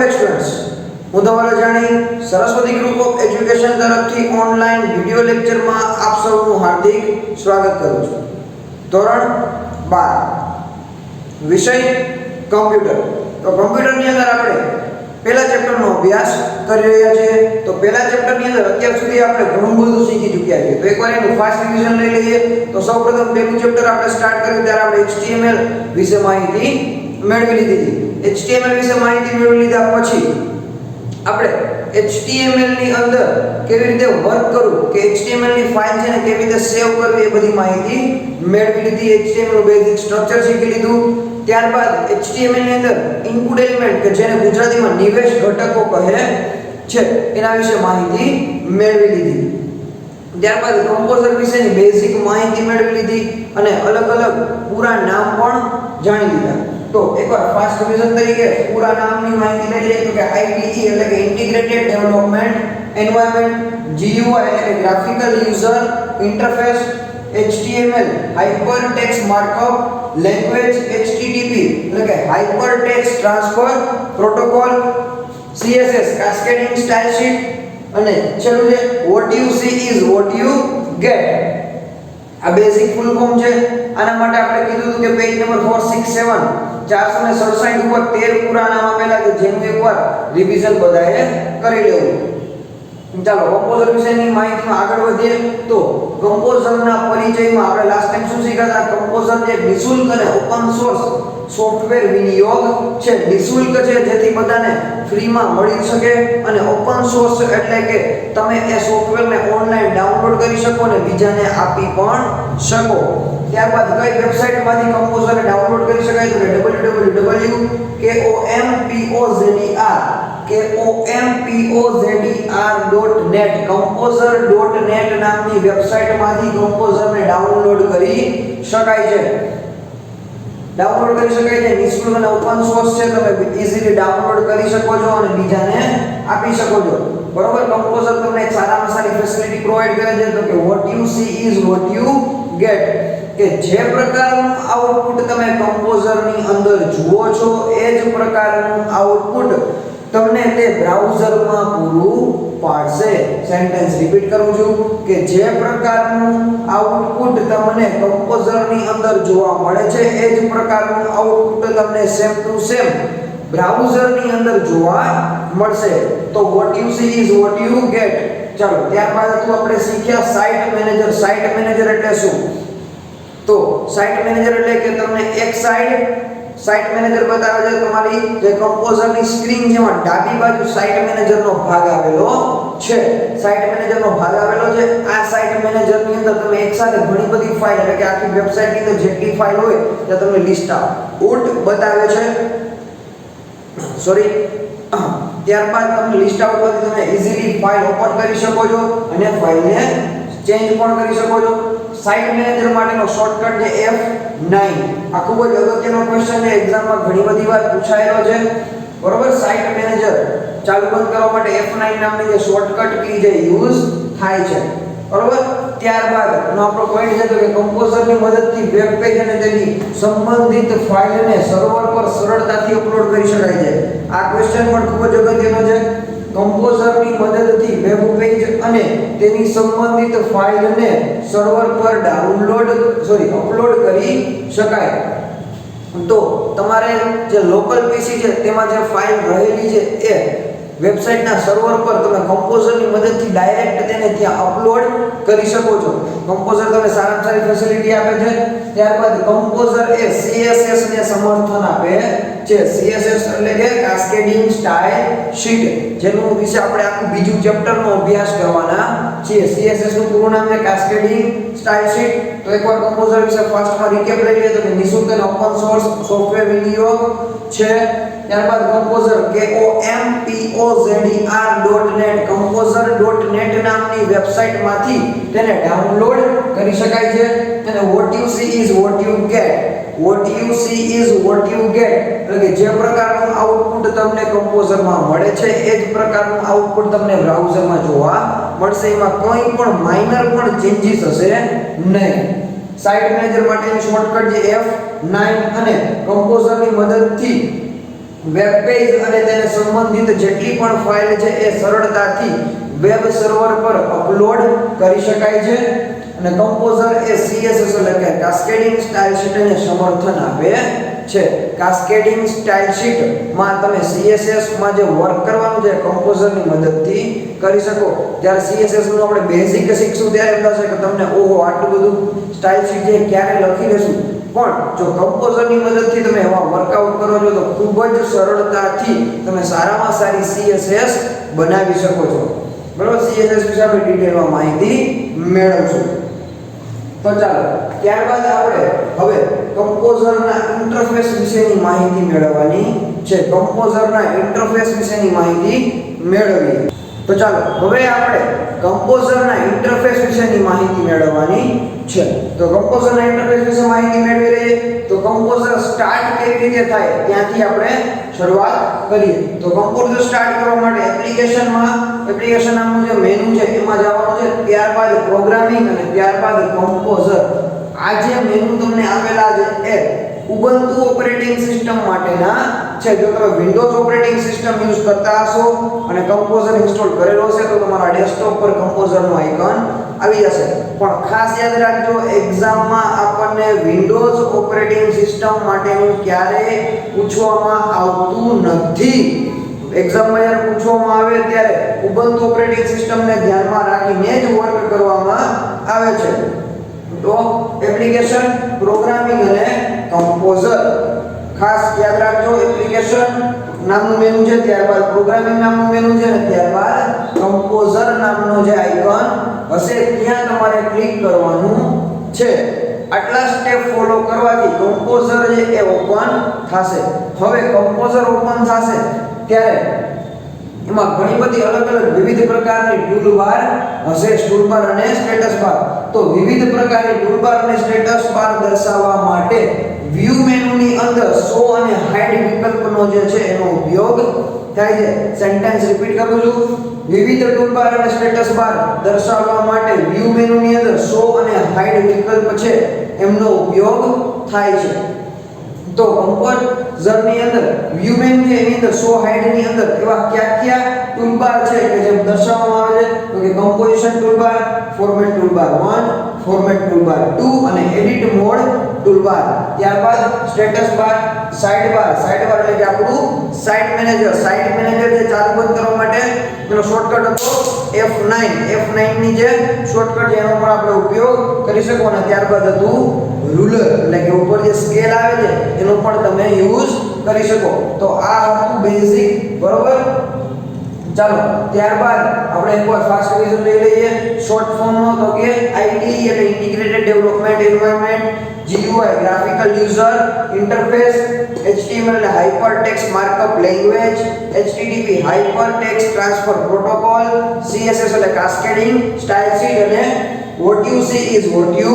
Back students, હું તમારો જાણી સરસ્વતી ગ્રુપ ઓફ એજ્યુકેશન તરફથી ઓનલાઈન વિડિયો લેક્ચરમાં આપ સૌનું હાર્દિક સ્વાગત કરું છું. ધોરણ 12 વિષય કમ્પ્યુટર. તો કમ્પ્યુટરની અંદર આપણે પહેલા ચેપ્ટરનો અભ્યાસ કરી રહ્યા છીએ. તો પહેલા ચેપ્ટરની અંદર અત્યાર સુધી આપણે ઘણું બધું શીખી ચૂક્યા છીએ. તો એકવાર એનું ફાસ્ટ રિવિઝન લઈ લઈએ. તો સૌપ્રથમ પહેલું ચેપ્ટર આપણે સ્ટાર્ટ કર્યું ત્યારે આપણે HTML વિશે માહિતી મેળવી લીધી. HTML વિશે માહિતી મેળવી લીધા પછી આપણે HTML ની અંદર કેવી રીતે વર્ક કરવું કે HTML ની ફાઇલ છે ને કેવી રીતે સેવ કરવી એ બધી માહિતી મેળવી લીધી. HTML નું બેઝિક સ્ટ્રક્ચર શીખી લીધું. ત્યારબાદ HTML ની અંદર ઇનપુટ એલિમેન્ટ કે જેને ગુજરાતીમાં નિવેશ ઘટકો કહે છે એના વિશે માહિતી મેળવી લીધી. ત્યારબાદ કમ્પોઝર વિશેની બેઝિક માહિતી મેળવી લીધી અને અલગ અલગ પૂરા નામ પણ જાણી લીધા. તો એકવાર ફાસ્ટ રિવિઝન તરીકે પૂરા નામની માહિતી લઈ લઈએ. તો કે IDE એટલે કે ઇન્ટિગ્રેટેડ ડેવલપમેન્ટ એન્વાયરમેન્ટ, GUI એટલે કે graphical user interface, HTML hypertext markup language, HTTP એટલે કે hypertext transfer protocol, CSS cascading style sheet અને છેલ્લું છે what you see is what you get. આ બેઝિક ફૂલ ફોર્મ છે. આના માટે આપણે કીધું હતું કે પેજ નંબર 467 467 ઉપર 13 પૂરા નામ આપેલા છે જેનું એકવાર રિવિઝન બધાએ કરી લેવું. ચાલો કમ્પોઝર વિશેની માહિતીમાં આગળ વધીએ. તો કમ્પોઝરના પરિચયમાં આપણે લાસ્ટ ટાઈમ શું શીખ્યા હતા? કમ્પોઝર જે નિશુલ્ક અને ઓપન સોર્સ સોફ્ટવેર વિનિયોગ છે. નિશુલ્ક છે જેથી બધાને ફ્રીમાં મળી શકે અને ઓપન સોર્સ એટલે કે તમે એ સોફ્ટવેરને ઓનલાઈન ડાઉનલોડ કરી શકો અને બીજાને આપી પણ શકો. ત્યારબાદ કઈ વેબસાઇટમાંથી કમ્પોઝરને ડાઉનલોડ કરી શકાય? તો www.compozer.net compozer.net નામની વેબસાઇટમાંથી કમ્પોઝરને ડાઉનલોડ કરી શકાય છે. નિશુલ્ક અને ઓપન સોર્સ છે. તમે ઈઝીલી ડાઉનલોડ કરી શકો છો અને બીજાને આપી શકો છો. બરોબર. કમ્પોઝર તમને એક સારામાં સારી ફેસિલિટી પ્રોવાઈડ કરે છે. તો કે what you see is what you get. કે જે પ્રકારનું આઉટપુટ તમે કમ્પોઝરની અંદર જુઓ છો એ જ પ્રકારનું આઉટપુટ તમને તે બ્રાઉઝરમાં પૂરું પાડશે. સેન્ટેન્સ રિપીટ કરું છું કે જે પ્રકારનું આઉટપુટ તમને કમ્પોઝરની અંદર જોવા મળે છે એ જ પ્રકારનું આઉટપુટ તમને સેમ ટુ સેમ બ્રાઉઝરની અંદર જોવા મળશે. તો what you see is what you get. ચાલો ત્યારબાદ આપણે શીખ્યા સાઇટ મેનેજર. સાઇટ મેનેજર એટલે શું? તો સાઇટ મેનેજર એટલે કે તમને એક સાઇટ મેનેજર બતાવે છે. તમારી જે કમ્પોઝરની સ્ક્રીન જેમાં ડાબી બાજુ સાઇટ મેનેજરનો ભાગ આવેલો છે. સાઇટ મેનેજરનો ભાગ આવેલો છે. આ સાઇટ મેનેજરની અંદર તમે એકસાથે ઘણી બધી ફાઇલ એટલે કે આખી વેબસાઇટની અંદર જેટલી ફાઇલ હોય તે તમને લિસ્ટ આઉટ બતાવે છે. ત્યારબાદ તમે લિસ્ટ આઉટ પરથી તમે ઈઝીલી ફાઇલ ઓપન કરી શકો છો અને ફાઇલને ચેન્જ પણ કરી શકો છો. સાઇટ મેનેજર માટેનો શોર્ટકટ છે F9. આ ખૂબ જ અગત્યનો ક્વેશ્ચન છે. એક્ઝામમાં ઘણી બધી વાર પૂછાયેલો છે. બરોબર. સાઇટ મેનેજર ચાલુ બંધ કરવા માટે F9 નામની જે શોર્ટકટ કી જે યુઝ થાય છે. બરોબર. ત્યારબાદ નો આપણો પોઈન્ટ છે તો કે કમ્પોઝરની મદદથી વેબ પેજ અને તેની સંબંધિત ફાઇલને સર્વર પર સરળતાથી અપલોડ કરી શકાય છે. આ ક્વેશ્ચન પણ ખૂબ જ અગત્યનો છે. કમ્પોઝરની મદદથી વેબ પેજ અને તેની સંબંધિત ફાઇલને સર્વર પર અપલોડ કરી શકાય. તો તમારે જે લોકલ પીસી છે તેમાં જે ફાઇલ રહેલી છે એ વેબસાઇટના સર્વર પર તમે કમ્પોઝરની મદદથી ડાયરેક્ટ તેને ત્યાં અપલોડ કરી શકો છો. કમ્પોઝર તમને સારામાં સારી ફેસિલિટી આપે છે. ત્યારબાદ કમ્પોઝર એ CSS ને સમર્થન આપે છે. CSS એટલે કે કાસ્કેડિંગ સ્ટાઇલ શીટ, જેનું વિશે આપણે આખું બીજું ચેપ્ટરનો અભ્યાસ કરવાના છીએ. CSS નું પૂરું નામ છે કાસ્કેડિંગ સ્ટાઇલ શીટ. તો એકવાર કમ્પોઝર વિશે ફર્સ્ટમાં રીકેપ લઈ લઈએ. તો કે નિશુલ્ક અને ઓપન સોર્સ સોફ્ટવેર વિનિયોગ છે. ત્યારબાદ કમ્પોઝર compozer.net compozer.net નામની વેબસાઇટમાંથી તેને ડાઉનલોડ કરી શકાય છે. અને what you see is what you get. એટલે કે જે પ્રકારનું આઉટપુટ તમને કમ્પોઝરમાં મળે છે એ જ પ્રકારનું આઉટપુટ તમને બ્રાઉઝરમાં જોવા મળશે. એમાં કંઈ પણ માઇનર પણ ચેન્જીસ હશે નહીં. સાઇટ મેનેજર માટેની શોર્ટકટ જે F9 અને કમ્પોઝરની મદદથી વેબ પેજ અને તેને સંબંધિત જેટલી પણ ફાઇલ છે એ સરળતાથી વેબ સર્વર પર અપલોડ કરી શકાય છે અને કમ્પોઝર એ CSS એટલે કે કાસ્કેડિંગ સ્ટાઇલ શીટને સમર્થન આપે છે કાસ્કેડિંગ સ્ટાઇલ શીટ માં તમે CSS માં જે વર્ક કરવાનું છે કમ્પોઝર ની મદદથી કરી શકો જ્યારે CSS નું આપણે બેઝિક શીખશું ત્યારે એમ થશે કે તમને ઓહો આટલું બધું સ્ટાઇલ શીટ છે ક્યારે લખી લેશું પણ જો કમ્પોઝર ની મદદથી તમે એવા વર્કઆઉટ કરો છો તો ખૂબ જ સરળતાથી તમે સારામાં સારી CSS બનાવી શકો છો બરોબર CSS વિશે આપણે ડિટેલમાં માહિતી મેળવશું તો ચાલો ત્યારબાદ આપણે હવે કમ્પોઝરના ઇન્ટરફેસ વિશેની માહિતી મેળવવાની છે કમ્પોઝરના ઇન્ટરફેસ વિશેની માહિતી મેળવીએ તો ચાલો હવે આપણે કમ્પોઝરના ઇન્ટરફેસ વિશેની માહિતી મેળવવાની છે તો કમ્પોઝરના ઇન્ટરફેસ વિશે માહિતી મેળવી લઈએ તો કમ્પોઝર સ્ટાર્ટ કેવી રીતે થાય ત્યાંથી આપણે શરૂઆત કરીએ તો કમ્પોઝર સ્ટાર્ટ કરવા માટે એપ્લિકેશન નામનું જે મેનુ છે એમાં જવાનું છે ત્યારબાદ પ્રોગ્રામિંગ અને ત્યારબાદ કમ્પોઝર આ જે મેનુ તમને આપેલા છે એ ઉબુન્ટુ ઓપરેટિંગ સિસ્ટમ માટેના છે જો તમે વિન્ડોઝ ઓપરેટિંગ સિસ્ટમ યુઝ કરતા હશો અને કમ્પોઝર ઇન્સ્ટોલ કરેલો હશે તો તમારા ડેસ્કટોપ પર કમ્પોઝરનો આઇકન આવી જશે પણ ખાસ યાદ રાખજો એક્ઝામમાં આપણને વિન્ડોઝ ઓપરેટિંગ સિસ્ટમ માટેનું ક્યારેય પૂછવામાં આવતું નથી એક્ઝામમાં જ્યારે પૂછવામાં આવે ત્યારે ઉબુન્ટુ ઓપરેટિંગ સિસ્ટમને ધ્યાનમાં રાખીને જ વર્ક કરવામાં આવે છે તો એપ્લિકેશન પ્રોગ્રામિંગ અને કમ્પોઝર ખાસ યાદ રાખજો એપ્લિકેશન નામનું મેનુ છે ત્યારબાદ પ્રોગ્રામિંગ નામનું મેનુ છે અને ત્યારબાદ કમ્પોઝર નામનો જે આઇકન હશે ત્યાં તમારે ક્લિક કરવાનું છે આટલા સ્ટેપ ફોલો કરવાથી કમ્પોઝર જે એ ઓપન થશે હવે કમ્પોઝર ઓપન થશે ત્યારે એમાં ઘણી બધી અલગ વિવિધ પ્રકારની ટૂલબાર હશે ટૂલબાર અને સ્ટેટસ બાર તો વિવિધ પ્રકારની ટૂલબાર અને સ્ટેટસ બાર દર્શાવવા માટે વ્યૂ મેનુની અંદર શો અને હાઇડ વિકલ્પનો જે છે એનો ઉપયોગ થાય છે સેન્ટેન્સ રિપીટ કરું છું વિવિધ ટૂલબાર અને સ્ટેટસ બાર દર્શાવવા માટે વ્યૂ મેનુની અંદર શો અને હાઇડ વિકલ્પ છે એમનો ઉપયોગ થાય છે તો કમ્પોઝરની અંદર વ્યૂ મેનુ છે એની અંદર શો હાઇડ ની અંદર એવા કયા ટૂલબાર છે કે જે દર્શાવવામાં આવે છે તો કે composition toolbar format toolbar 1 format toolbar 2 અને એડિટ મોડ ટૂલબાર ત્યારબાદ સ્ટેટસ બાર સાઇડ બાર એટલે કે આપણું સાઇટ મેનેજર જે ચાલુ બંધ કરવા માટે એનો શોર્ટકટ હતો F9 ની જે શોર્ટકટ છે એનો પણ આપણે ઉપયોગ કરી શકો અને ત્યારબાદ હતું રૂલર એટલે કે ઉપર જે સ્કેલ આવે છે એનો પણ તમે યુઝ કરી શકો તો આ હતું બેઝિક બરોબર ચાલો ત્યારબાદ આપણે એક વાર ફાસ્ટ રિવિઝન લઈ લઈએ શોર્ટ ફોર્મનો તો કે IDE એટલે integrated development environment GUI graphical user interface HTML એટલે hypertext markup language HTTP hypertext transfer protocol CSS એટલે કાસ્કેડિંગ સ્ટાઇલ શીટ અને what you see is what you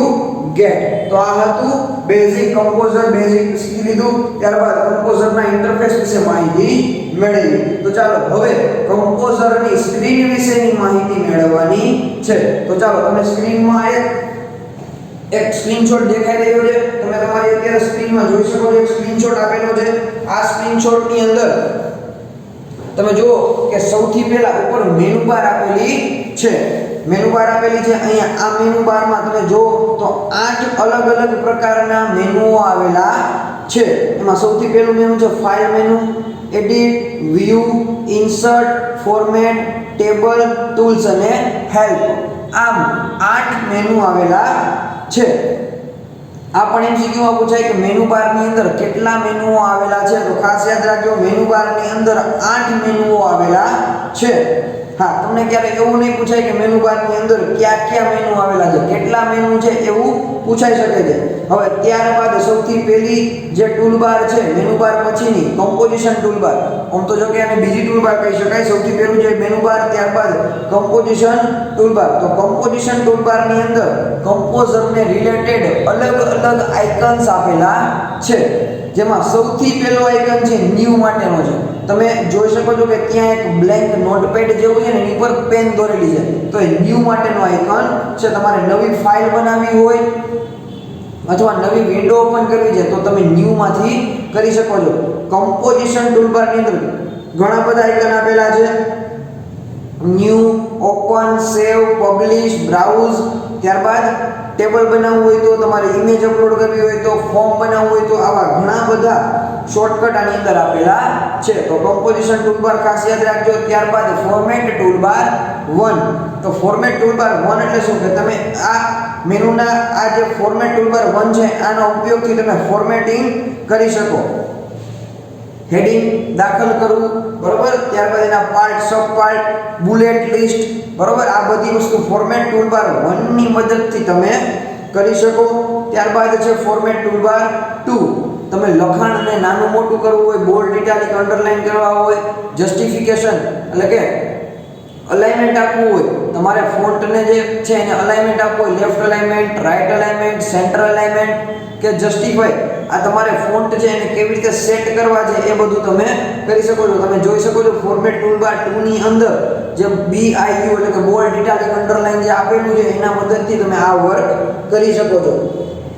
get તો આ હતું બેઝિક કમ્પોઝર બેઝિક શીખી લીધું ત્યારબાદ કમ્પોઝરના ઇન્ટરફેસ વિશે માહિતી મેળવી તો ચાલો હવે કમ્પોઝરની સ્ક્રીન વિશેની માહિતી મેળવવાની છે તો ચાલો તમને સ્ક્રીનમાં એક સ્ક્રીનશોટ દેખાઈ રહ્યો છે તમે તમારી અત્યારે સ્ક્રીનમાં જોઈ શકો છો એક સ્ક્રીનશોટ આપેલો છે આ સ્ક્રીનશોટની અંદર તમે જુઓ કે સૌથી પહેલા ઉપર મેનુ બાર આપેલી છે અહીંયા આ મેનુ બારમાં તમે જો તો 8 અલગ પ્રકારના મેનુઓ આવેલા છે એમાં સૌથી પહેલું મેનુ છે file menu edit view insert format table tools અને હેલ્પ આમ 8 મેનુ આવેલા છે આ પણ એમસીક્યુમાં પૂછાય કે મેનુ બારની અંદર કેટલા મેનુઓ આવેલા છે તો ખાસ યાદ રાખજો મેનુ બારની અંદર 8 મેનુઓ આવેલા છે હા તમને ક્યારે એવું નહીં પૂછાય કે મેનુ બારની અંદર કયા મેનુ આવેલા છે કેટલા મેનુ છે એવું પૂછાઈ શકે છે હવે ત્યારબાદ સૌથી પહેલી જે ટૂલબાર છે મેનુ બાર પછીની કમ્પોઝિશન ટૂલબાર આમ તો જો કે આને બીજી ટૂલબાર કહી શકાય સૌથી પહેલું જે મેનુ બાર ત્યારબાદ કમ્પોઝિશન ટૂલબાર તો કમ્પોઝિશન ટૂલબારની અંદર કમ્પોઝરને રિલેટેડ અલગ આઇકન્સ આપેલા છે જેમાં સૌથી પહેલો આઇકન છે ન્યૂ માટેનો છે તમે જોઈ શકો છો કે ત્યાં એક બ્લેન્ક નોટપેડ જેવું છે ને એની પર પેન દોરેલી છે તો એ ન્યૂ માટેનો આઇકન છે તમારે નવી ફાઇલ બનાવવી હોય અથવા નવી વિન્ડો ઓપન કરવી છે તો તમે ન્યૂ માંથી કરી શકો છો કમ્પોઝિશન ટૂલબાર ની અંદર ઘણા બધા આઇકન આપેલા છે. ન્યુ, ઓપન, સેવ, પબ્લિશ, બ્રાઉઝ. ત્યારબાદ ટેબલ બનાવવું હોય તો, તમારે ઇમેજ અપલોડ કરવી હોય તો, ફોર્મ બનાવવું હોય તો, આવા ઘણા બધા શોર્ટકટ આની અંદર આપેલા છે. તો કમ્પોઝિશન ટૂલબાર ખાસ યાદ રાખજો. ત્યારબાદ ફોર્મેટ ટૂલબાર 1. તો ફોર્મેટ ટૂલબાર 1 એટલે શું કે તમે આ મેનુના આ જે ફોર્મેટ ટૂલબાર 1 છે આનો ઉપયોગથી તમે ફોર્મેટિંગ કરી શકો. હેડિંગ દાખલ કરવું, બરોબર. ત્યારબાદ એના પાર્ટ, સબ પાર્ટ, બુલેટ લિસ્ટ, બરોબર. આ બધી વસ્તુ ફોર્મેટ ટૂલબાર 1 ની મદદથી તમે કરી શકો. ત્યારબાદ છે ફોર્મેટ ટૂલબાર 2. તમે લખાણને નાનું મોટું કરવું હોય, બોલ્ડ, ઇટાલિક, અંડરલાઇન કરવા હોય, જસ્ટિફિકેશન એટલે કે અલાઇનમેન્ટ આપવું હોય, તમારે ફોન્ટને જે છે એને અલાઇનમેન્ટ આપવું હોય, left alignment, right alignment, centre alignment કે જસ્ટિફાઈ, આ તમારે ફોન્ટ છે એને કેવી રીતે સેટ કરવા છે એ બધું તમે કરી શકો છો. તમે જોઈ શકો છો ફોર્મેટ ટૂલબાર 2 ની અંદર જે BIU એટલે કે બોલ્ડ, ઇટાલિક, અંડરલાઇન જે આપેલું છે એના મદદથી તમે આ વર્ક કરી શકો છો.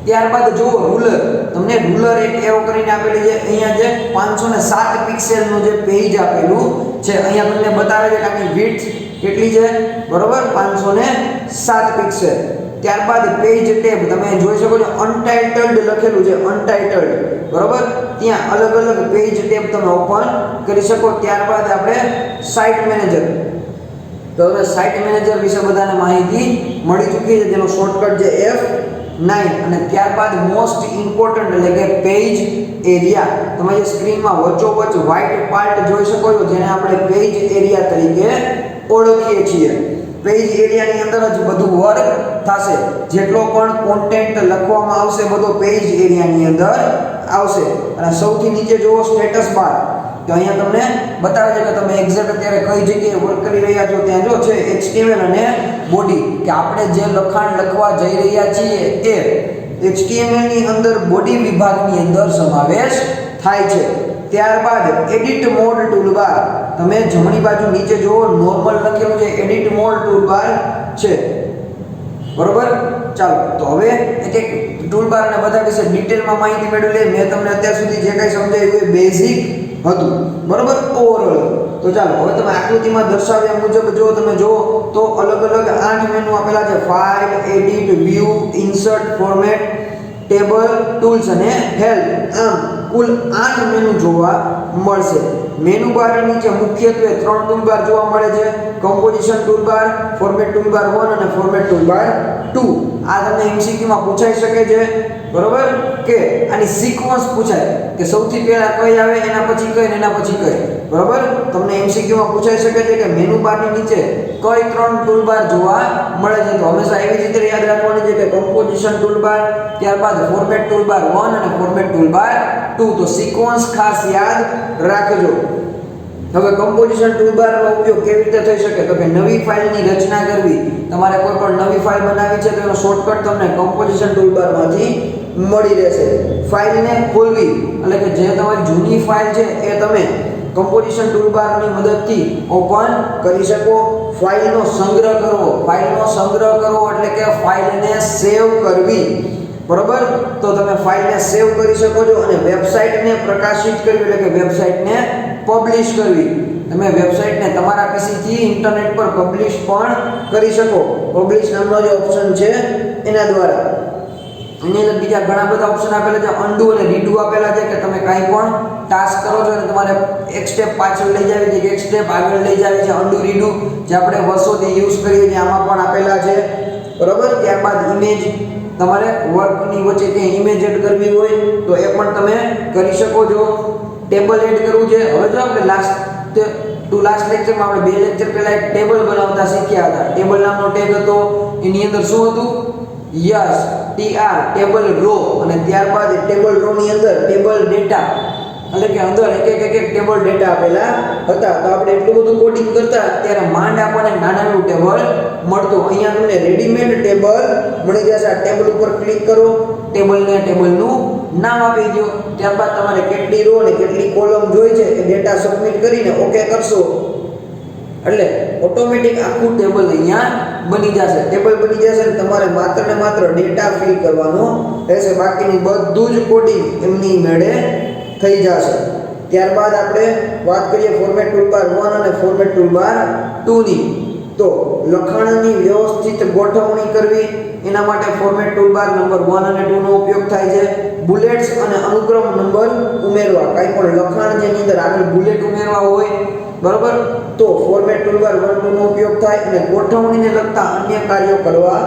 ત્યારબાદ જુઓ રૂલર. તમને રૂલર એક એવો કરીને આપેલી છે. અહીંયા જે 507 પિક્સેલનું જે પેજ આપેલું છે, અહીંયા તમને બતાવે છે કે આની વિડ્થ કેટલી છે, બરોબર, 507 પિક્સેલ. ત્યારબાદ પેજ ટેબ તમે જોઈ શકો છો અનટાઇટલ્ડ લખેલું છે, અનટાઇટલ્ડ, બરોબર. ત્યાં અલગ અલગ પેજ ટેબ તમે ઓપન કરી શકો. ત્યારબાદ આપણે સાઇટ મેનેજર. તો હવે સાઇટ મેનેજર વિશે બધાને માહિતી મળી ચૂકી છે, જેનો શોર્ટકટ છે F9. અને ત્યારબાદ મોસ્ટ ઇમ્પોર્ટન્ટ એટલે કે પેજ એરિયા. તમે જે સ્ક્રીનમાં વચ્ચોવચ્ચ વ્હાઇટ પાર્ટ જોઈ શકો છો જેને આપણે પેજ એરિયા તરીકે ઓળખીએ છીએ. પેજ એરિયાની અંદર જ બધું વર્ક થશે. જેટલો પણ કોન્ટેન્ટ લખવામાં આવશે બધો પેજ એરિયાની અંદર આવશે. અને સૌથી નીચે જુઓ સ્ટેટસ બાર. તો અહીંયા તમને બતાવે છે કે તમે એક્ઝેક્ટ અત્યારે કઈ જગ્યાએ વર્ક કરી રહ્યા છો. ત્યાં જો છે HTML અને બોડી, કે આપણે જે લખાણ લખવા જઈ રહ્યા છીએ એ HTML ની અંદર બોડી વિભાગની અંદર સમાવેશ થાય છે. ત્યારબાદ એડિટ મોડ ટૂલબાર. તમે જમણી બાજુ નીચે જુઓ નોર્મલ લખેલું છે, એડિટ મોડ ટૂલબાર છે, બરોબર. ચાલો તો હવે એક એક ટૂલબાર ને બધા વિશે ડિટેલમાં માહિતી મેળવી લઈએ. મેં તમને અત્યાર સુધી જે કંઈ સમજાવ્યું એ બેઝિક હતું, બરોબર, ઓવરઓલ. તો ચાલો હવે તમે આકૃતિમાં દર્શાવ્યા મુજબ જો તમે જુઓ તો અલગ અલગ 8 મેનુ આપેલા છે. File, edit, view, insert, format, table, tools અને હેલ્પ. આમ કુલ 8 મેનુ જોવા મળશે. મેનુ બારની નીચે મુખ્યત્વે 3 ટૂલબાર જોવા મળે છે: કમ્પોઝિશન ટૂલબાર, ફોર્મેટ ટૂલબાર 1 અને ફોર્મેટ ટૂલબાર 2. આ તમને MCQ માં પૂછાઈ શકે છે, બરોબર, કે આની સિક્વન્સ પૂછાય કે સૌથી પહેલા કઈ આવે, એના પછી કઈ ને એના પછી કઈ, બરોબર. તમને MCQ માં પૂછાઈ શકે છે કે મેનુ બારની નીચે કઈ 3 ટૂલબાર જોવા મળે છે. તો હંમેશા એવી રીતે યાદ રાખવાની છે કે કમ્પોઝિશન ટૂલબાર, ત્યારબાદ ફોર્મેટ ટૂલબાર 1 અને ફોર્મેટ ટૂલબાર 2. તો સિક્વન્સ ખાસ યાદ રાખજો. હવે કમ્પોઝિશન ટૂલબારનો ઉપયોગ કેવી રીતે થઈ શકે? તો કે નવી ફાઇલની રચના કરવી. તમારે કોઈ પણ નવી ફાઇલ બનાવી છે તો એનો શોર્ટકટ તમને કમ્પોઝિશન ટૂલબારમાંથી મળી રહેશે. ફાઇલને ખોલવી એટલે કે જે તમારી જૂની ફાઇલ છે એ તમે કમ્પોઝિશન ટૂલબારની મદદથી ઓપન કરી શકો. ફાઇલનો સંગ્રહ કરવો. ફાઇલનો સંગ્રહ કરવો એટલે કે ફાઇલને સેવ કરવી, બરોબર. તો તમે ફાઇલને સેવ કરી શકો છો. અને વેબસાઇટને પ્રકાશિત કરવી એટલે કે વેબસાઇટને પબ્લિશ કરવી. તમે વેબસાઇટને તમારા પીસીથી ઇન્ટરનેટ પર પબ્લિશ પણ કરી શકો. પબ્લિશ નામનો જે ઓપ્શન છે એના દ્વારા. એની અંદર બીજા ઘણા બધા ઓપ્શન આપેલા છે. અનડુ અને રીડુ આપેલા છે કે તમે કાંઈ પણ ટાસ્ક કરો છો અને તમારે એક સ્ટેપ પાછળ લઈ જાવી છે કે એક સ્ટેપ આગળ લઈ જાવી છે. અનડુ રીડુ જે આપણે વર્ષોથી યુઝ કરીએ છીએ આમાં પણ આપેલા છે, બરોબર. ત્યારબાદ ઇમેજ, તમારે વર્કની વચ્ચે ક્યાંય ઇમેજ એડ કરવી હોય તો એ પણ તમે કરી શકો છો. ટેબલ એડ કરવું છે. હવે જો આપણે લાસ્ટ લેક્ચરમાં આપણે 2 લેક્ચર પહેલા એક ટેબલ બનાવતા શીખ્યા હતા. ટેબલ નામનો ટેગ હતો. એની અંદર શું હતું? Yes, TR, table row. અને ત્યારબાદ ટેબલ રો ની અંદર ટેબલ ડેટા એટલે કે અંદર એક ટેબલ ડેટા આપેલા હતા. તો આપણે એટલું બધું કોડિંગ કરતા ત્યારે માંડ આપણને નાનું ટેબલ મળતું. અહીંયા તમને રેડીમેડ ટેબલ મળી જશે. આ ટેબલ ઉપર ક્લિક કરો, ટેબલને ટેબલનું નામ આપી દો. ત્યારબાદ તમારે કેટલી રો અને કેટલી કોલમ જોઈએ છે એ ડેટા સબમિટ કરીને ઓકે કરશો એટલે ઓટોમેટિક આખું ટેબલ અહીંયા બની જશે. ટેબલ બની જશે અને તમારે માત્ર ને માત્ર ડેટા ફિલ કરવાનો રહેશે. બાકીનું બધું જ કોડિંગ એમની મેળે થઈ જશે. ત્યારબાદ આપણે વાત કરીએ ફોર્મેટ ટૂલબાર 1 અને ફોર્મેટ ટૂલબાર 2 ની. તો લખાણની વ્યવસ્થિત ગોઠવણી કરવી એના માટે ફોર્મેટ ટૂલબાર નંબર 1 અને 2 નો ઉપયોગ થાય છે. બુલેટ્સ અને અનુક્રમ નંબર ઉમેરવા, કાંઈ પણ લખાણ જેની અંદર આગળ બુલેટ ઉમેરવા હોય બરોબર તો ફોર્મેટ ટૂલબાર 1 2 નો ઉપયોગ થાય. અને ગોઠવણીને લગતા અન્ય કાર્યો કરવા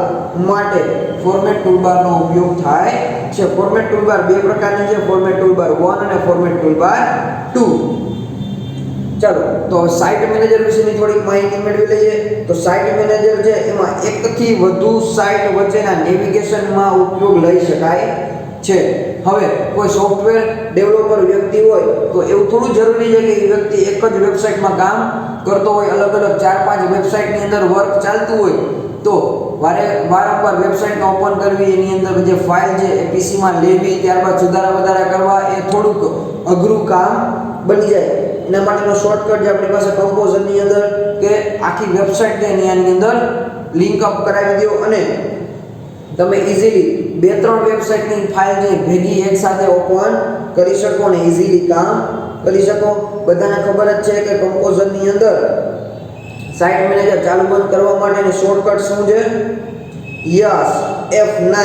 માટે ફોર્મેટ ટૂલબારનો ઉપયોગ થાય છે. ફોર્મેટ ટૂલબાર બે પ્રકારની છે, ફોર્મેટ ટૂલબાર 1 અને ફોર્મેટ ટૂલબાર 2. ચાલો તો સાઇટ મેનેજર વિશેની થોડીક માહિતી મેળવી લઈએ. તો સાઇટ મેનેજર છે એમાં એકથી વધુ સાઇટ વચ્ચેના નેવિગેશનમાં ઉપયોગ લઈ શકાય છે. હવે કોઈ સોફ્ટવેર ડેવલપર વ્યક્તિ હોય તો એવું થોડું જરૂરી છે કે એ વ્યક્તિ એક જ વેબસાઇટમાં કામ કરતો હોય, અલગ અલગ 4-5 વેબસાઇટની અંદર વર્ક ચાલતું હોય તો વારંવાર વેબસાઇટને ઓપન કરવી, એની અંદર જે ફાઇલ છે એ પીસીમાં લેવી, ત્યારબાદ સુધારા વધારા કરવા એ થોડુંક અઘરું કામ બની જાય. એના માટેનો શોર્ટકટ જે આપણી પાસે કમ્પોઝરની અંદર કે આખી વેબસાઇટને એની અંદર લિંક અપ કરાવી દો અને તમે ઇઝીલી 2-3 વેબસાઇટની ફાઇલ જે ભેગી એકસાથે ઓપન કરી શકો અને ઇઝીલી કામ કરી શકો. બધાને ખબર જ છે કે કમ્પોઝરની અંદર સાઇટ મેનેજર ચાલુ બંધ કરવા માટેની શોર્ટકટ શું છે? યસ, F9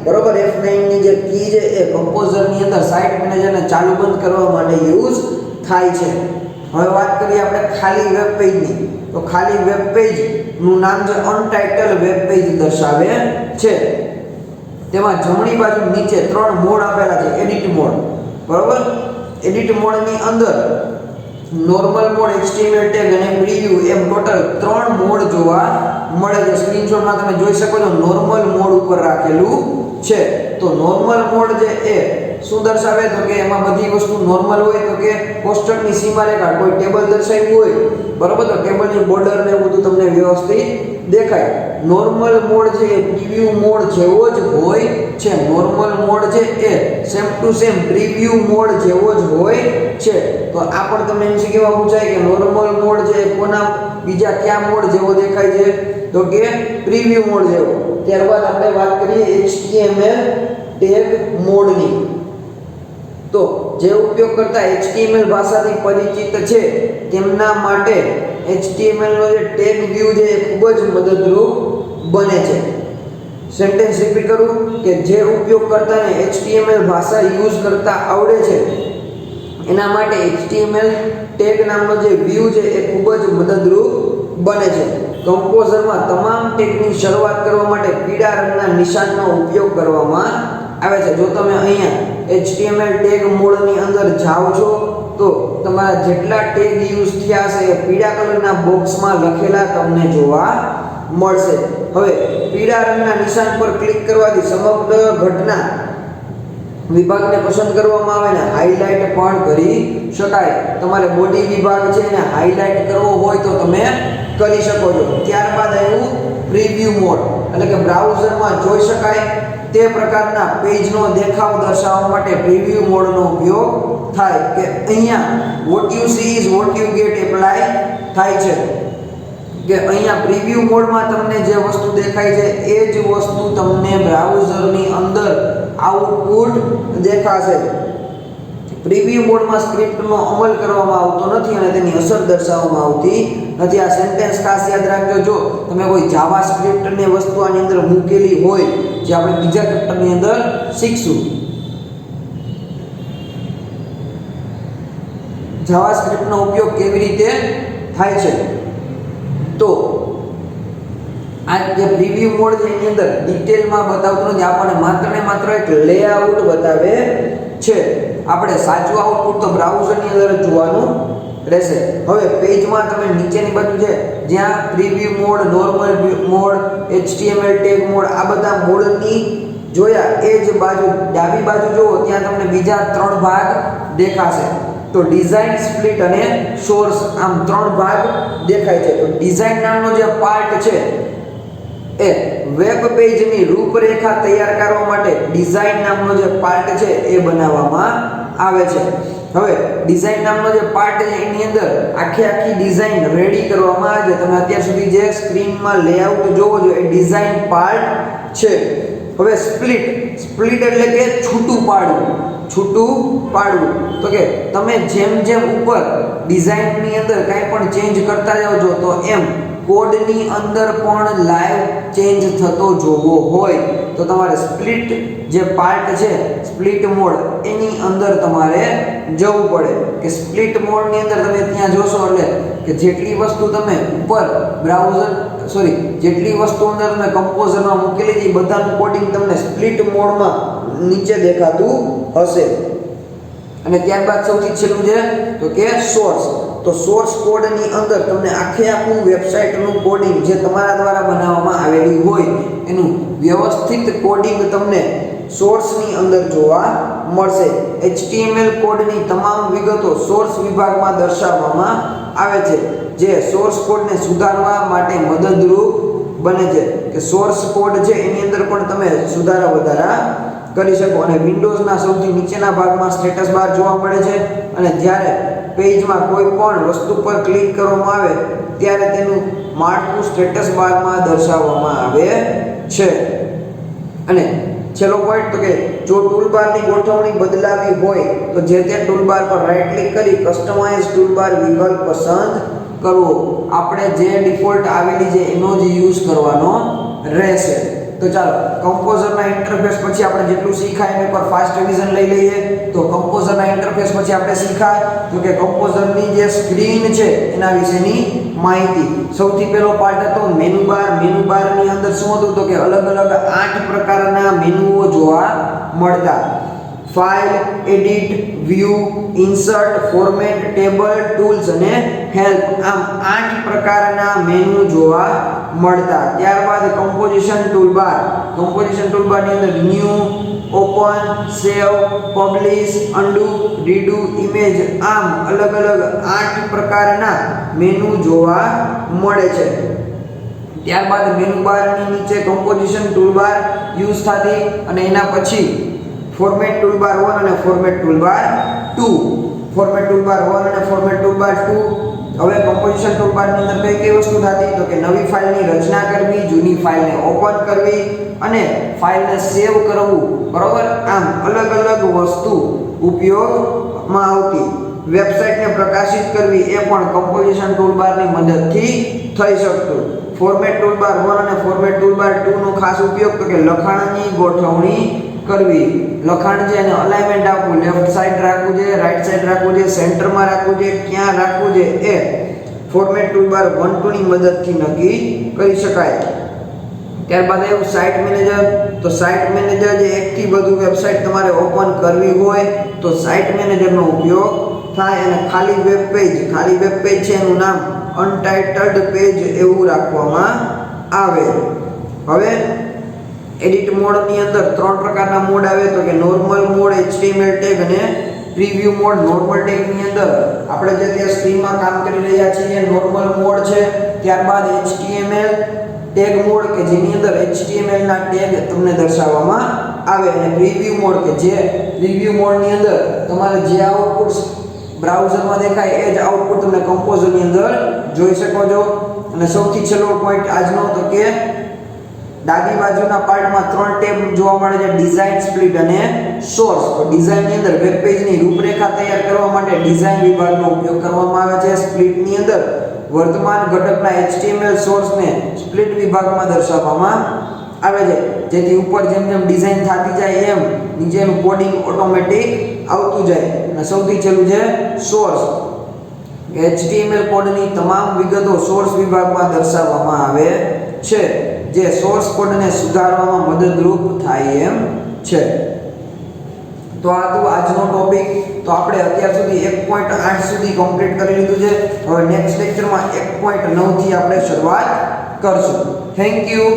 બરોબર. F9 ની જે કી છે એ કમ્પોઝરની અંદર સાઇટ મેનેજરને ચાલુ બંધ કરવા માટે યુઝ થાય છે. હવે વાત કરીએ આપણે ખાલી વેબ પેજની. તો ખાલી વેબ પેજ નું નામ છે અનટાઇટલ વેબ પેજ દર્શાવે છે. તેમાં જમણી બાજુ નીચે 3 મોડ આપેલા છે. એડિટ મોડ બરોબર. એડિટ મોડની અંદર નોર્મલ મોડ, HTML ટેગ અને પ્રિવ્યુ એમ ટોટલ 3 મોડ જોવા મળે છે. સ્ક્રીનશોટમાં તમે જોઈ શકો છો નોર્મલ મોડ ઉપર રાખેલું છે. તો નોર્મલ મોડ જે એ શું દર્શાવે તો કે એમાં બધી વસ્તુ નોર્મલ હોય, તો કે કોષ્ટકની સીમા રેખા કોઈ ટેબલ દર્શાવ્યું હોય બરોબર તો ટેબલની બોર્ડર ને બધું તમને વ્યવસ્થિત દેખાય. નોર્મલ મોડ છે એ પ્રિવ્યુ મોડ જેવો જ હોય છે. નોર્મલ મોડ છે એ same to same preview mode જેવો જ હોય છે. તો આ પણ તમને એમસીક્યુમાં પૂછાય કે નોર્મલ મોડ છે કોના બીજા કયા મોડ જેવો દેખાય છે તો કે પ્રિવ્યુ મોડ જેવો. ત્યારબાદ આપણે વાત કરીએ HTML ટેગ મોડની. તો જે ઉપયોગકર્તા HTML ભાષાથી પરિચિત છે તેમના માટે HTML નો જે ટેગ વ્યૂ છે એ ખૂબ જ મદદરૂપ બને છે. સેન્ટેન્સ રિપીટ કરું કે જે ઉપયોગકર્તાને HTML ભાષા યુઝ કરતા આવડે છે એના માટે HTML ટેગ નામનો જે વ્યૂ છે એ ખૂબ જ મદદરૂપ બને છે. કમ્પોઝરમાં તમામ ટેગની શરૂઆત કરવા માટે પીળા રંગના નિશાનનો ઉપયોગ કરવામાં આવે છે. જો તમે અહીંયા HTML ટેગ મોડની અંદર જાઓ છો તો તમારા જેટલા ટેગ યુઝ થયા છે એ પીળા કલરના બોક્સમાં લખેલા તમને જોવા મળશે. હવે પીળા રંગના નિશાન પર ક્લિક કરવાથી સમગ્ર ઘટના વિભાગને પસંદ કરવામાં આવે ને હાઇલાઇટ પણ કરી શકાય. તમારે બોડી વિભાગ છે એને હાઇલાઇટ કરવો હોય તો તમે કરી શકો છો. ત્યારબાદ આવ્યું પ્રિવ્યુ મોડ, એટલે કે બ્રાઉઝરમાં જોઈ શકાય તે પ્રકારના પેજનો દેખાવ દર્શાવવા માટે પ્રિવ્યુ મોડનો ઉપયોગ થાય. કે અહીંયા what you she is what you get apply થાય છે. કે અહીંયા પ્રિવ્યુ મોડમાં તમને જે વસ્તુ દેખાય છે એ જ વસ્તુ તમને બ્રાઉઝરની અંદર આઉટપુટ દેખાશે. પ્રિવ્યુ મોડમાં સ્ક્રિપ્ટનો અમલ કરવામાં આવતો નથી અને તેની અસર દર્શાવવામાં આવતી નથી. આ સેન્ટેન્સ ખાસ યાદ રાખજો. જો તમે કોઈ જાવા સ્ક્રિપ્ટની વસ્તુ આની અંદર મૂકેલી હોય જે આપણે બીજા ચેપ્ટરની અંદર શીખશું. જાવા સ્ક્રિપ્ટનો ઉપયોગ કેવી રીતે થાય છે તો આ જે પ્રિવ્યુ મોડ છે એની અંદર ડિટેલમાં બતાવતો નથી, આપણને માત્ર ને માત્ર એક લેઆઉટ બતાવે છે. આપણે સાચું આઉટપુટ તો બ્રાઉઝરની અંદર જોવાનું રહેશે. હવે પેજમાં તમે નીચેની બાજુ છે જ્યાં preview mode, normal mode, HTML tag mode આ બધા મોડની જોયા એ જ બાજુ ડાબી બાજુ જુઓ ત્યાં તમને બીજા 3 ભાગ દેખાશે. તો ડિઝાઇન, સ્પ્લિટ અને સોર્સ આમ 3 ભાગ દેખાય છે. તો ડિઝાઇન નામનો જે પાર્ટ છે એ વેબ પેજની રૂપરેખા તૈયાર કરવા માટે ડિઝાઇન નામનો જે પાર્ટ છે એ બનાવવામાં આવે છે. હવે ડિઝાઇન નામનો જે પાર્ટ છે એની અંદર આખી ડિઝાઇન રેડી કરવામાં આવે છે. તમે અત્યાર સુધી જે સ્ક્રીનમાં લેઆઉટ જોવો છો એ ડિઝાઇન પાર્ટ છે. હવે સ્પ્લિટ એટલે કે છૂટું પાડવું. છૂટું પાડવું. તો કે તમે જેમ જેમ ઉપર ડિઝાઇનની અંદર કાંઈ પણ ચેન્જ કરતા જાઓ છો તો એમ કોડની અંદર પણ લાઈવ ચેન્જ થતો જોવો હોય તો તમારે સ્પ્લિટ જે પાર્ટ છે સ્પ્લિટ મોડ એની અંદર તમારે જવું પડે કે સ્પ્લિટ મોડની અંદર તમે ત્યાં જોશો એટલે કે જેટલી વસ્તુ તમે ઉપર જેટલી વસ્તુ અંદર તમે કમ્પોઝરમાં મૂકેલી છે એ બધાનું કોડિંગ તમને સ્પ્લિટ મોડમાં નીચે દેખાતું હશે. અને ત્યારબાદ સૌથી છેલ્લું છે તો કે સોર્સ. તો સોર્સ કોડની અંદર તમને આખું વેબસાઇટનું કોડિંગ જે તમારા દ્વારા બનાવવામાં આવેલી હોય એનું વ્યવસ્થિત કોડિંગ તમને સોર્સની અંદર જોવા મળશે. HTML કોડની તમામ વિગતો સોર્સ વિભાગમાં દર્શાવવામાં આવે છે જે સોર્સ કોડને સુધારવા માટે મદદરૂપ બને છે કે સોર્સ કોડ છે એની અંદર પણ તમે સુધારા વધારા કરી શકો. અને વિન્ડોઝના સૌથી નીચેના ભાગમાં સ્ટેટસ બાર જોવા મળે છે અને જ્યારે પેજમાં કોઈ પણ વસ્તુ પર ક્લિક કરવામાં આવે ત્યારે તેનું માળખું સ્ટેટસ બારમાં દર્શાવવામાં આવે છે. અને છેલ્લો પોઈન્ટ તો કે જો ટૂલબારની ગોઠવણી બદલાવી હોય તો જે તે ટૂલબાર પર રાઈટ ક્લિક કરી કસ્ટમાઇઝ ટૂલબાર વિકલ્પ પસંદ કરવો. આપણે જે ડિફોલ્ટ આવેલી છે એનો જ યુઝ કરવાનો રહેશે. તો ચાલો કમ્પોઝરના ઇન્ટરફેસ પછી આપણે જેટલું શીખાય એની પર ફાસ્ટ રિવિઝન લઈ લઈએ. તો કમ્પોઝરના ઇન્ટરફેસ પછી આપણે શીખાય તો કે કમ્પોઝરની જે સ્ક્રીન છે એના વિશેની માહિતી. સૌથી પહેલો પાર્ટ હતો મેનુ બાર. મેનુ બારની અંદર શું હતું તો કે અલગ અલગ 8 પ્રકારના મેનુઓ જોવા મળતા. File, edit, view, insert, format, table, tools અને હેલ્પ. આમ 8 પ્રકારના મેનુ જોવા મળતા. ત્યારબાદ કમ્પોઝિશન ટૂલબાર. કમ્પોઝિશન ટૂલબારની અંદર ન્યૂ, ઓપન, સેવ, પબ્લિશ, અન્ડુ, રીડુ, ઇમેજ. આમ અલગ અલગ 8 પ્રકારના મેનુ જોવા મળે છે. ત્યારબાદ મેનુ બારની નીચે કમ્પોઝિશન ટૂલબાર યુઝ થતી અને એના પછી ફોર્મેટ ટૂલબાર 1 અને ફોર્મેટ ટૂલબાર 2. ફોર્મેટ ટૂલબાર 1 અને ફોર્મેટ ટૂલબાર 2. હવે કમ્પોઝિશન ટૂલબારની અંદર કઈ વસ્તુ થતી તો કે નવી ફાઇલની રચના કરવી, જૂની ફાઇલને ઓપન કરવી અને ફાઇલને સેવ કરવું. બરોબર. આમ અલગ અલગ વસ્તુ ઉપયોગમાં આવતી. વેબસાઇટને પ્રકાશિત કરવી એ પણ કમ્પોઝિશન ટૂલબારની મદદથી થઈ શકતું. ફોર્મેટ ટૂલબાર 1 અને ફોર્મેટ ટૂલબાર 2 નો ખાસ ઉપયોગ તો કે લખાણની ગોઠવણી કરવી. લખાણ છે એને અલાઇનમેન્ટ આપવું, લેફ્ટ સાઈડ રાખવું છે, રાઈટ સાઈડ રાખવું છે, સેન્ટરમાં રાખવું છે, ક્યાં રાખવું છે એ ફોર્મેટ ટૂલબાર 1 2 ની મદદથી નક્કી કરી શકાય. ત્યારબાદ આવ્યું સાઇટ મેનેજર. તો સાઇટ મેનેજર જે એકથી વધુ વેબસાઇટ તમારે ઓપન કરવી હોય તો સાઇટ મેનેજરનો ઉપયોગ થાય. અને ખાલી વેબ પેજ છે એનું નામ અનટાઇટલ્ડ પેજ એવું રાખવામાં આવે. હવે એડિટ મોડની અંદર 3 પ્રકારના મોડ આવે તો કે નોર્મલ મોડ, HTML ટેગ અને પ્રીવ્યુ મોડ. નોર્મલ ટેગની અંદર આપણે જે ત્યાં સ્ક્રીનમાં કામ કરી રહ્યા છીએ નોર્મલ મોડ છે. ત્યારબાદ HTML ટેગ મોડ કે જેની અંદર HTML ના ટેગ તમને દર્શાવવામાં આવે. અને પ્રીવ્યુ મોડ કે જે પ્રીવ્યુ મોડની અંદર તમારે જે આઉટપુટ બ્રાઉઝરમાં દેખાય એ જ આઉટપુટ તમે કમ્પોઝરની અંદર જોઈ શકો છો. અને સૌથી છેલ્લો પોઈન્ટ આજનો તો કે ડાબી બાજુના પાર્ટમાં 3 ટેબ જોવા મળે છે ડિઝાઇન, સ્પ્લિટ અને સોર્સ. તો ડિઝાઇનની અંદર વેબ પેજની રૂપરેખા તૈયાર કરવા માટે ડિઝાઇન વિભાગનો ઉપયોગ કરવામાં આવે છે. સ્પ્લિટની અંદર વર્તમાન ઘટકના HTML સોર્સને સ્પ્લિટ વિભાગમાં દર્શાવવામાં આવે છે જેથી ઉપર જેમ જેમ ડિઝાઇન થતી જાય એમ નીચેનું કોડિંગ ઓટોમેટિક આવતું જાય. અને સૌથી છેલ્લું છે સોર્સ. HTML કોડની તમામ વિગતો સોર્સ વિભાગમાં દર્શાવવામાં આવે છે જે સોર્સ કોડને સુધારવામાં મદદરૂપ થાય એમ છે. તો આ તો આજનો ટોપિક. તો આપણે અત્યાર સુધી 1.8 સુધી કમ્પ્લીટ કરી લીધું છે. હવે નેક્સ્ટ લેક્ચરમાં 1.9 થી આપણે શરૂઆત કરશું. Thank you.